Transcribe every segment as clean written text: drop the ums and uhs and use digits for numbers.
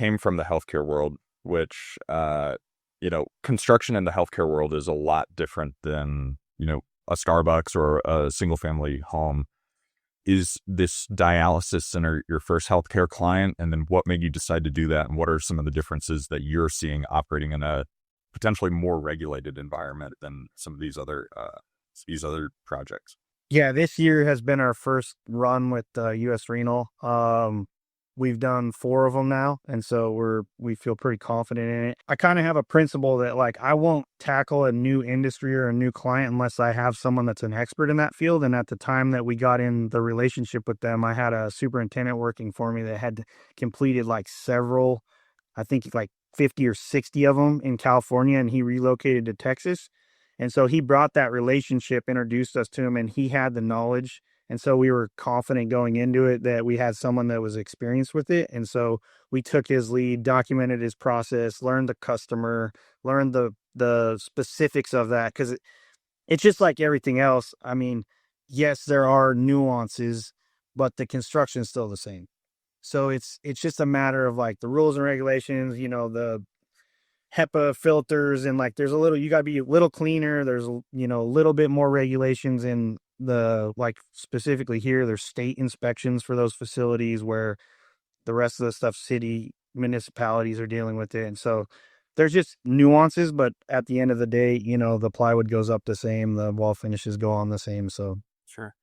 came from the healthcare world, which, construction in the healthcare world is a lot different than, a Starbucks or a single family home. Is this dialysis center your first healthcare client? And then what made you decide to do that? And what are some of the differences that you're seeing operating in a potentially more regulated environment than some of these other projects? Yeah, this year has been our first run with US Renal. We've done 4 of them now, and so we feel pretty confident in it. I kind of have a principle that like I won't tackle a new industry or a new client unless I have someone that's an expert in that field. And at the time that we got in the relationship with them, I had a superintendent working for me that had completed like several, I think like 50 or 60 of them in California, and he relocated to Texas. And so he brought that relationship, introduced us to him, and he had the knowledge. And so we were confident going into it that we had someone that was experienced with it. And so we took his lead, documented his process, learned the customer, learned the specifics of that. Because it's just like everything else. I mean, yes, there are nuances, but the construction is still the same. So it's just a matter of like the rules and regulations, the HEPA filters, and like there's a little, you got to be a little cleaner. There's, a little bit more regulations in the, like specifically here, there's state inspections for those facilities where the rest of the stuff, city municipalities are dealing with it. And so there's just nuances, but at the end of the day, the plywood goes up the same, the wall finishes go on the same. So Sure.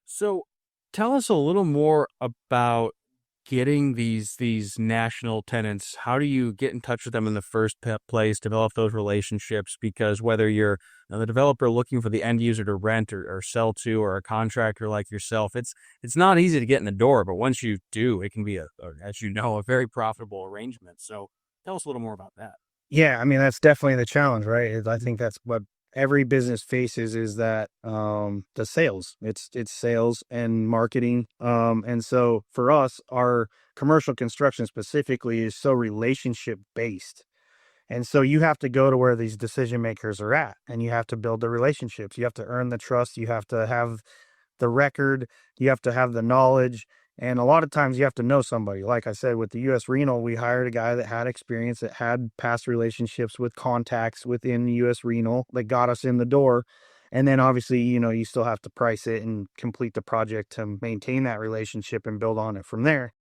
So tell us a little more about getting these national tenants. How do you get in touch with them in the first place, develop those relationships? Because whether you're the developer looking for the end user to rent or sell to, or a contractor like yourself, it's not easy to get in the door, but once you do, it can be as a very profitable arrangement. So tell us a little more about that. yeah, I mean, that's definitely the challenge, right? I think that's what every business faces, is that the sales. It's sales and marketing. And so for us, our commercial construction specifically is so relationship based. And so you have to go to where these decision makers are at, and you have to build the relationships. You have to earn the trust. You have to have the record. You have to have the knowledge. And a lot of times you have to know somebody. Like I said, with the US Renal, we hired a guy that had experience, that had past relationships with contacts within the US Renal that got us in the door. And then obviously, you still have to price it and complete the project to maintain that relationship and build on it from there.